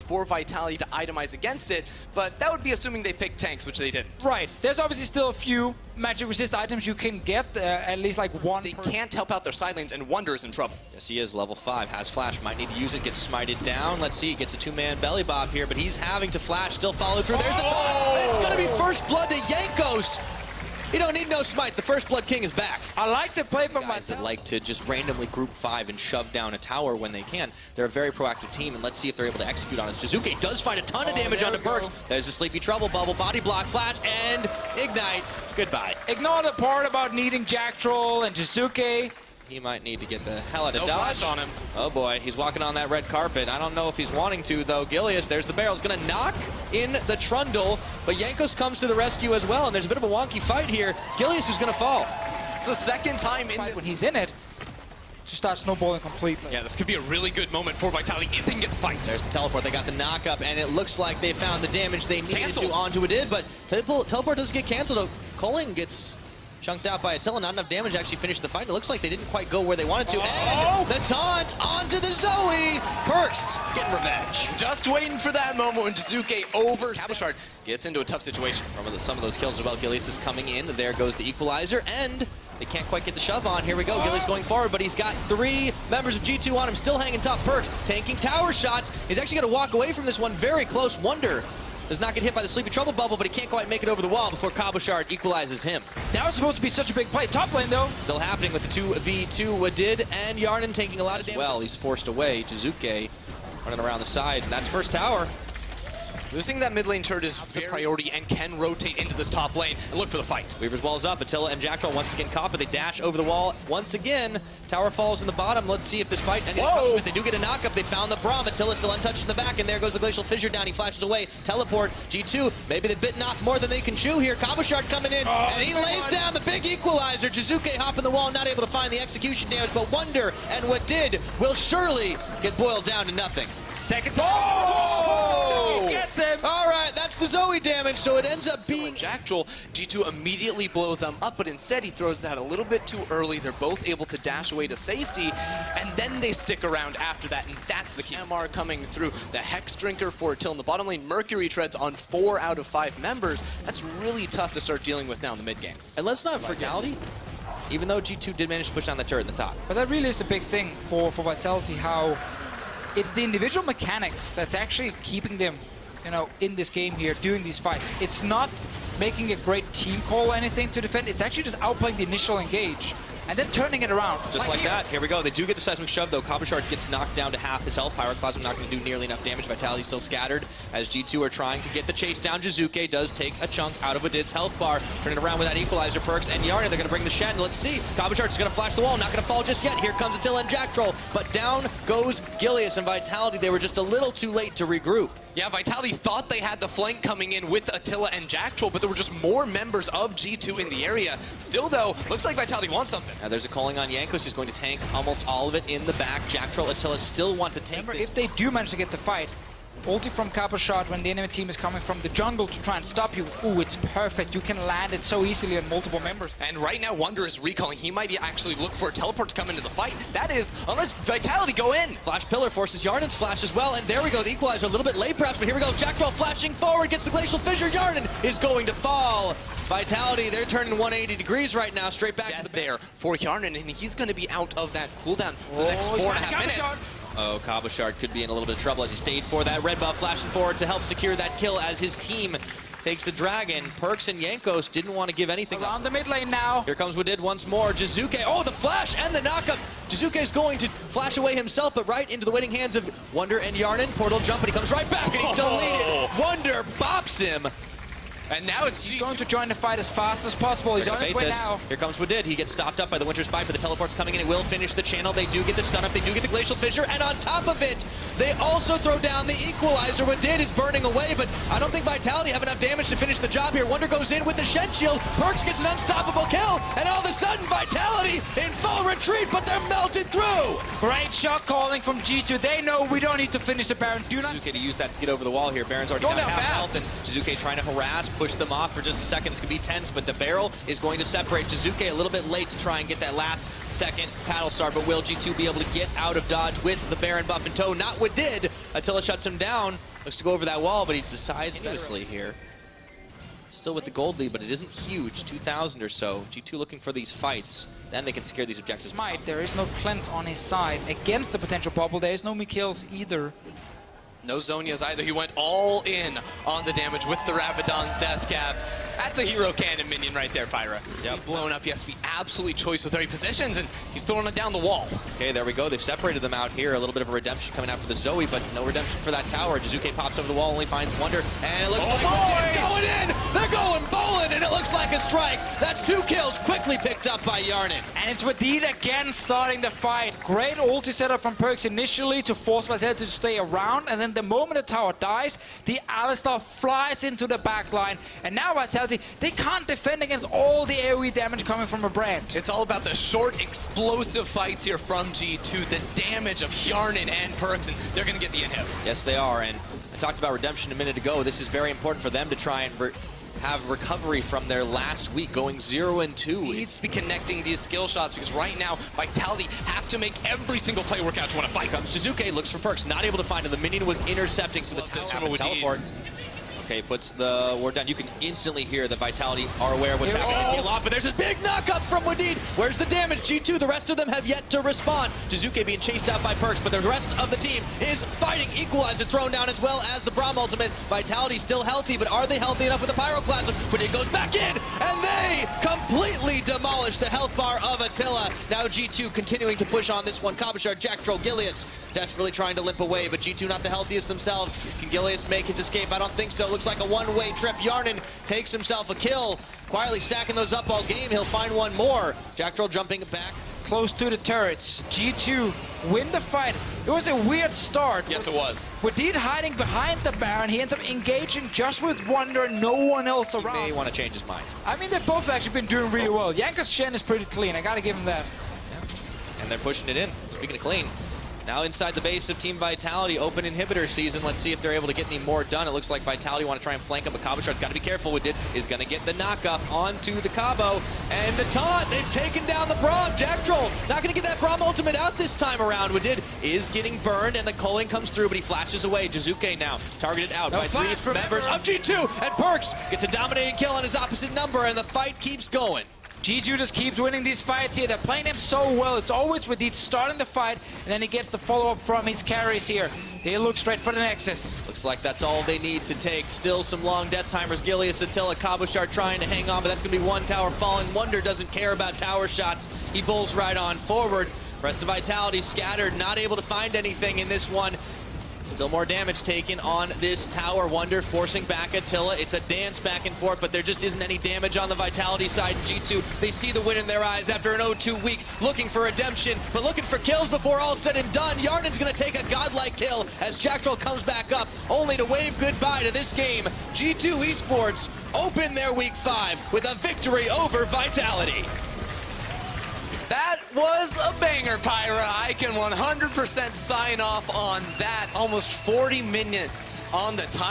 for Vitality to itemize against it, but that would be assuming they picked tanks, which they didn't. Right. There's obviously still a few magic resist items you can get, at least like one. They can't help out their side lanes, and Wunder is in trouble. Yes, he is. Level 5, has flash, might need to use it, gets smited down. Let's see, gets a two-man belly bop here, but he's having to flash, still follow through. There's the taunt. It's going to be first blood to Jankos. You don't need no smite. The first blood king is back. I like to play from Guys that like to just randomly group 5 and shove down a tower when they can. They're a very proactive team, and let's see if they're able to execute on it. Jiizuké does find a ton of damage onto PerkZ. There's a sleepy trouble bubble, body block, flash, and ignite. Goodbye. Ignore the part about needing Jactroll and Jiizuké. He might need to get the hell out of No dodge. flash on him. Oh boy, he's walking on that red carpet. I don't know if he's wanting to though. Gilius, there's the barrel. He's gonna knock in the Trundle, but Jankos comes to the rescue as well, and there's a bit of a wonky fight here. It's Gilius who's gonna fall. It's the second time in this. When he's in it, to start snowballing completely. Yeah, this could be a really good moment for Vitality if they can get the fight. There's the teleport. They got the knock-up, and it looks like they found the damage they needed canceled. to onto Wadid, but teleport doesn't get canceled. Culling gets chunked out by Attila. Not enough damage to actually finish the fight. It looks like they didn't quite go where they wanted to. And the taunt onto the Zoe. PerkZ getting revenge. Just waiting for that moment when Jiizuké over Cabochard gets into a tough situation. From some of those kills as well. Gilius is coming in. There goes the equalizer, and they can't quite get the shove on. Here we go. Gilius going forward, but he's got 3 members of G2 on him, still hanging top. PerkZ tanking tower shots. He's actually going to walk away from this one very close. Wunder does not get hit by the sleepy trouble bubble, but he can't quite make it over the wall before Cabochard equalizes him. That was supposed to be such a big play. Top lane though. Still happening with the 2v2. Wadid and Hjärnan taking a lot of damage. Well, he's forced away. Jiizuké running around the side, and that's first tower. Losing that mid lane turret is very priority and can rotate into this top lane and look for the fight. Weaver's wall's up. Attila and Jactroll once again caught, but they dash over the wall once again. Tower falls in the bottom. Let's see if this fight comes with. They do get a knock-up. They found the Braum. Attila still untouched in the back, and there goes the Glacial Fissure down. He flashes away. Teleport. G2. Maybe they've bitten off more than they can chew here. Cabochard coming in, and he lays down the big equalizer. Jiizuké hopping the wall, not able to find the execution damage, but Wunder and Wadid will surely get boiled down to nothing. Second time. He gets him. All right, that's the Zoe damage, so it ends up being Jactroll. G2 immediately blow them up, but instead he throws that a little bit too early. They're both able to dash away to safety, and then they stick around after that, and that's the key. MR coming through. The Hex Drinker for Till in the bottom lane. Mercury treads on 4 out of 5 members. That's really tough to start dealing with now in the mid game. And let's not Vitality, even though G2 did manage to push down the turret in the top. But that really is the big thing for Vitality, how it's the individual mechanics that's actually keeping them, you know, in this game here, doing these fights. It's not making a great team call or anything to defend. It's actually just outplaying the initial engage and then turning it around. Just like that. Here we go. They do get the seismic shove, though. Cabochard gets knocked down to half his health. Pyroclasm not going to do nearly enough damage. Vitality still scattered as G2 are trying to get the chase down. Jiizuké does take a chunk out of Wadid's health bar. Turning around with that equalizer. PerkZ and Hjärnan, they're going to bring the Shen. Let's see. Cabochard's going to flash the wall. Not going to fall just yet. Here comes Attila and Jactroll. But down goes Gilius and Vitality. They were just a little too late to regroup. Yeah, Vitality thought they had the flank coming in with Attila and Jactroll, but there were just more members of G2 in the area. Still, though, looks like Vitality wants something. Now there's a calling on Jankos. He's going to tank almost all of it in the back. Jactroll, Attila still want to take this. If they do manage to get the fight, ulti from Cabochard when the enemy team is coming from the jungle to try and stop you. Ooh, it's perfect. You can land it so easily on multiple members. And right now, Wunder is recalling. He might actually look for a teleport to come into the fight. That is, unless Vitality go in. Flash Pillar forces Hjärnan's flash as well, and there we go. The equalizer a little bit late perhaps, but here we go. Jactroll flashing forward, gets the Glacial Fissure. Hjärnan is going to fall. Vitality, they're turning 180 degrees right now, straight back to the there for Hjärnan, and he's going to be out of that cooldown for the next 4.5 minutes. Oh, Cabochard could be in a little bit of trouble as he stayed for that red buff, flashing forward to help secure that kill as his team takes the dragon. PerkZ and Jankos didn't want to give anything around the mid lane now. Here comes Wadid once more. Jiizuké, oh, the flash and the knockup. Jiizuké is going to flash away himself, but right into the waiting hands of Wunder and Hjärnan. Portal jump, but he comes right back, and he's deleted. Wunder bops him. And now he's going to join the fight as fast as possible. He's on his way now. Here comes Wadid. He gets stopped up by the Winter Spike, but the teleport's coming in. It will finish the channel. They do get the stun up. They do get the Glacial Fissure. And on top of it, they also throw down the equalizer. Wadid is burning away, but I don't think Vitality have enough damage to finish the job here. Wunder goes in with the Shen shield. PerkZ gets an unstoppable kill. And all of a sudden, Vitality in full retreat, but they're melted through. Great shot calling from G2. They know we don't need to finish the Baron. Do not Jiizuké to use that to get over the wall here. Baron's already down half health, and Jiizuké trying to harass push them off for just a second. This could be tense, but the barrel is going to separate. Jiizuké a little bit late to try and get that last second paddle start, but will G2 be able to get out of dodge with the Baron buff in tow? Not Wadid. Attila shuts him down. Looks to go over that wall, but he decides continuously here. Still with the gold lead, but it isn't huge, 2,000 or so. G2 looking for these fights. Then they can secure these objectives. Smite, there is no Clint on his side. Against the potential bubble, there is no kills either. No Zhonya's either. He went all in on the damage with the Rabadon's death cap. That's a hero cannon minion right there, Pyra. Yep. Blown up. He has to be absolutely choice with where he positions, and he's throwing it down the wall. Okay, there we go. They've separated them out here. A little bit of a redemption coming out for the Zoe, but no redemption for that tower. Jiizuké pops over the wall, only finds Wunder, and it looks like it's going in! They're going bowling, and it looks like a strike. That's 2 kills, quickly picked up by Hjärnan. And it's Wadid again starting the fight. Great ulti setup from PerkZ initially to force Vitality to stay around, and then the moment the tower dies, the Alistar flies into the backline, and now Vitality, they can't defend against all the AoE damage coming from a Brand. It's all about the short, explosive fights here from G2, the damage of Hjärnan and PerkZ, and they're going to get the inhib. Yes, they are, and I talked about redemption a minute ago. This is very important for them to try and have recovery from their last week, going 0-2. He needs to be connecting these skill shots because right now, Vitality have to make every single play work out to want to fight. Jiizuké looks for PerkZ, not able to find him. The minion was intercepting, so the tower teleport. Okay, puts the ward down. You can instantly hear the Vitality are aware of what's happening. But there's a big knockup from Wadid. Where's the damage? G2, the rest of them have yet to respond. Jiizuké being chased out by PerkZ, but the rest of the team is fighting. Equalizer thrown down as well as the Braum ultimate. Vitality still healthy, but are they healthy enough with the Pyroclasm? Wadid goes back in, and they completely demolish the health bar of Attila. Now G2 continuing to push on this one. Cabochard, Jactroll, Gilius desperately trying to limp away, but G2 not the healthiest themselves. Can Gilius make his escape? I don't think so. Looks like a one-way trip. Hjärnan takes himself a kill. Quietly stacking those up all game. He'll find one more. Jactroll jumping back. Close to the turrets. G2 win the fight. It was a weird start. Yes, it was. Wadid hiding behind the Baron. He ends up engaging just with Wunder and no one else around. He may want to change his mind. I mean, they've both actually been doing really well. Jankos Shen is pretty clean. I gotta give him that. Yeah. And they're pushing it in. Speaking of clean. Now inside the base of Team Vitality, open inhibitor season. Let's see if they're able to get any more done. It looks like Vitality want to try and flank him, but Cabochard's got to be careful with it. Is going to get the knock-up onto the Cabo. And the taunt, they've taken down the Braum. Jactroll not going to get that Braum ultimate out this time around. Wadid is getting burned, and the culling comes through, but he flashes away. Jiizuké now targeted out by 3 members of G2, and PerkZ gets a dominating kill on his opposite number, and the fight keeps going. G2 just keeps winning these fights here. They're playing him so well. It's always Wadid starting the fight, and then he gets the follow-up from his carries here. They look straight for the Nexus. Looks like that's all they need to take. Still some long death timers. Gilius, Attila, Cabochard trying to hang on, but that's going to be one tower falling. Wunder doesn't care about tower shots. He bowls right on forward. Rest of Vitality scattered, not able to find anything in this one. Still more damage taken on this tower. Wunder forcing back Attila. It's a dance back and forth, but there just isn't any damage on the Vitality side. G2, they see the win in their eyes after an 0-2 week, looking for redemption, but looking for kills before all said and done. Hjärnan's going to take a godlike kill as Jactroll comes back up, only to wave goodbye to this game. G2 Esports open their week 5 with a victory over Vitality. That was a banger, Pyra. I can 100% sign off on that. Almost 40 minutes on the time.